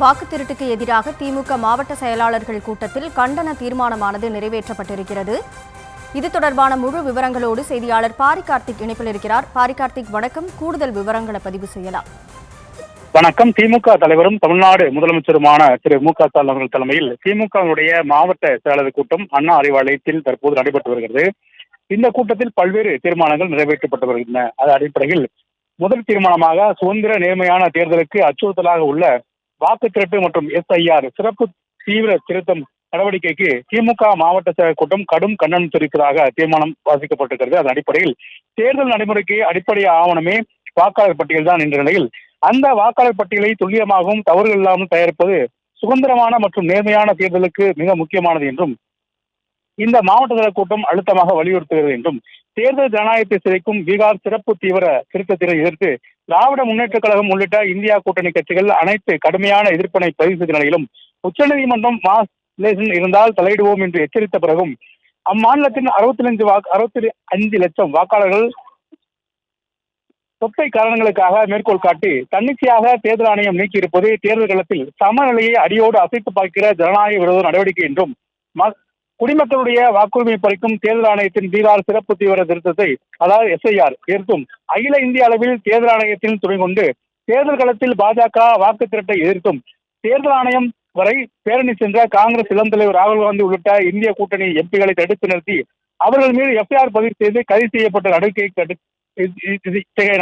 வாக்கு திருட்டுக்கு எதிராக திமுக மாவட்ட செயலாளர்கள் கூட்டத்தில் கண்டன தீர்மானமானது நிறைவேற்றப்பட்டிருக்கிறது. இது தொடர்பான முழு விவரங்களோடு செய்தியாளர் பாரிகார்த்திக் இணைப்பில் இருக்கிறார். பாரிகார்த்திக், வணக்கம். கூடுதல் விவரங்களை பதிவு செய்யலாம். வணக்கம். திமுக தலைவரும் தமிழ்நாடு முதலமைச்சருமான திரு மு க ஸ்டாலின் அவர்கள் தலைமையில் திமுகவுடைய மாவட்ட செயலாளர் கூட்டம் அண்ணா அறிவாலயத்தில் தற்போது நடைபெற்று வருகிறது. இந்த கூட்டத்தில் பல்வேறு தீர்மானங்கள் நிறைவேற்றப்பட்டு வருகின்றன. அதன் அடிப்படையில் முதல் தீர்மானமாக சுதந்திர நேர்மையான தேர்தலுக்கு அச்சுறுத்தலாக உள்ள வாக்கு திருட்டு மற்றும் SIR சிறப்பு தீவிர திருத்தம் நடவடிக்கைக்கு திமுக மாவட்ட செயலர் கூட்டம் கடும் கண்டனம் தெரிவிப்பதாக தீர்மானம் வாசிக்கப்பட்டிருக்கிறது. அதன் அடிப்படையில் தேர்தல் நடைமுறைக்கு அடிப்படை ஆவணமே வாக்காளர் பட்டியல் தான் என்ற நிலையில் அந்த வாக்காளர் பட்டியலை துல்லியமாகவும் தவறுகள் இல்லாமல் தயாரிப்பது சுதந்திரமான மற்றும் நேர்மையான தேர்தலுக்கு மிக முக்கியமானது என்றும் இந்த மாவட்ட செயலர் கூட்டம் அழுத்தமாக வலியுறுத்துகிறது என்றும் தேர்தல் ஜனநாயகத்தை சிதைக்கும் பீகார் சிறப்பு தீவிர திருத்தத்தை எதிர்த்து திராவிட முன்னேற்ற கழகம் உள்ளிட்ட இந்தியா கூட்டணி கட்சிகள் அனைத்து கடுமையான எதிர்ப்பினை பதிவு செய்த நிலையிலும் உச்சநீதிமன்றம் மாஸ் இருந்தால் தலையிடுவோம் என்று எச்சரித்த பிறகும் அம்மாநிலத்தின் 65 லட்சம் வாக்காளர்கள் சொத்தை காரணங்களுக்காக மேற்கோள் காட்டி தன்னிச்சையாக தேர்தல் ஆணையம் நீக்கியிருப்பது தேர்தல் களத்தில் சமநிலையை அடியோடு அசைத்து பார்க்கிற ஜனநாயக விரோத நடவடிக்கை என்றும் குடிமக்களுடைய வாக்குரிமை பறிக்கும் தேர்தல் ஆணையத்தின் பீகார் சிறப்பு தீவிர திருத்தத்தை அதாவது SIR எதிர்த்தும் அகில இந்திய அளவில் தேர்தல் ஆணையத்தில் துணை கொண்டு தேர்தல் களத்தில் பாஜக வாக்கு திரட்டை எதிர்த்தும் தேர்தல் ஆணையம் வரை பேரணி சென்ற காங்கிரஸ் இளம் தலைவர் ராகுல் காந்தி உள்ளிட்ட இந்திய கூட்டணி MPகளை தடுத்து நிறுத்தி அவர்கள் மீது FIR பதிவு செய்து கைது செய்யப்பட்ட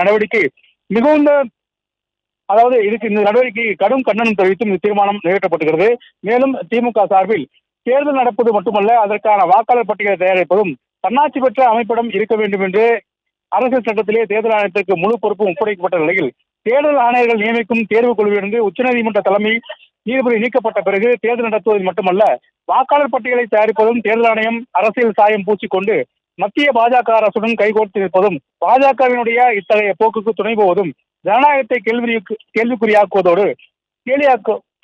நடவடிக்கை மிகுந்த இதுக்கு இந்த நடவடிக்கை கடும் கண்டனம் தெரிவித்தும் இந்த தீர்மானம் நிறைவேற்றப்பட்டுகிறது. மேலும் திமுக சார்பில் தேர்தல் நடப்பது மட்டுமல்ல, அதற்கான வாக்காளர் பட்டியலை தயாரிப்பதும் தன்னாட்சி பெற்ற அமைப்பிடம் இருக்க வேண்டும் என்று அரசியல் சட்டத்திலே தேர்தல் ஆணையத்திற்கு முழு பொறுப்பும் ஒப்படைக்கப்பட்ட நிலையில் தேர்தல் ஆணையர்கள் நியமிக்கும் தேர்வு குழுவிலிருந்து உச்சநீதிமன்ற தலைமை நீதிபதி நீக்கப்பட்ட பிறகு தேர்தல் நடத்துவது மட்டுமல்ல, வாக்காளர் பட்டியலை தயாரிப்பதும் தேர்தல் ஆணையம் அரசியல் சாயம் பூச்சிக்கொண்டு மத்திய பாஜக அரசுடன் கைகோர்த்து நிற்பதும் பாஜகவினுடைய இத்தகைய போக்குக்கு துணை போவதும் ஜனநாயகத்தை கேள்விக்குறியாக்குவதோடு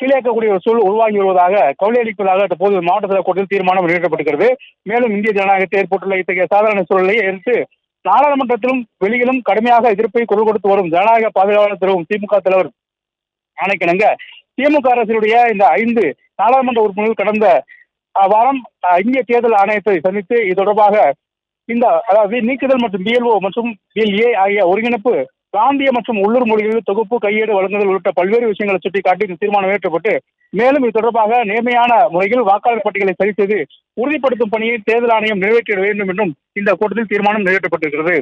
கீழாக்கக்கூடிய ஒரு சூழல் உருவாகி வருவதாக கவலை அளிப்பதாக தற்போது மாவட்ட செயலர் கூட்டத்தில் தீர்மானம் நிறைவேற்றப்பட்டிருக்கிறது. மேலும் இந்திய ஜனநாயகத்தை ஏற்பட்டுள்ள இத்தகைய சாதாரண சூழலை எதிர்த்து நாடாளுமன்றத்திலும் வெளியிலும் கடுமையாக எதிர்ப்பை குரல் கொடுத்து வரும் ஜனநாயக பாதுகாவலர் திரு திமுக தலைவர் ஆணைக்கிணங்க திமுக அரசினுடைய இந்த 5 நாடாளுமன்ற உறுப்பினர்கள் கடந்த வாரம் இந்திய தேர்தல் ஆணையத்தை சந்தித்து இது தொடர்பாக நீக்குதல் மற்றும் BLO மற்றும் BLA ஆகிய ஒருங்கிணைப்பு பிராந்திய மற்றும் உள்ளூர் மொழிகளில் தொகுப்பு கையேடு வழங்குதல் உள்ளிட்ட பல்வேறு விஷயங்களை சுட்டிக்காட்டி இந்த தீர்மானம் நிறைவேற்றப்பட்டு மேலும் இது தொடர்பாக நேர்மையான முறையில் வாக்காளர் பட்டியலை சரி செய்து உறுதிப்படுத்தும் பணியை தேர்தல் ஆணையம் நிறைவேற்றிட வேண்டும் என்றும் இந்த கூட்டத்தில் தீர்மானம் நிறைவேற்றப்பட்டிருக்கிறது.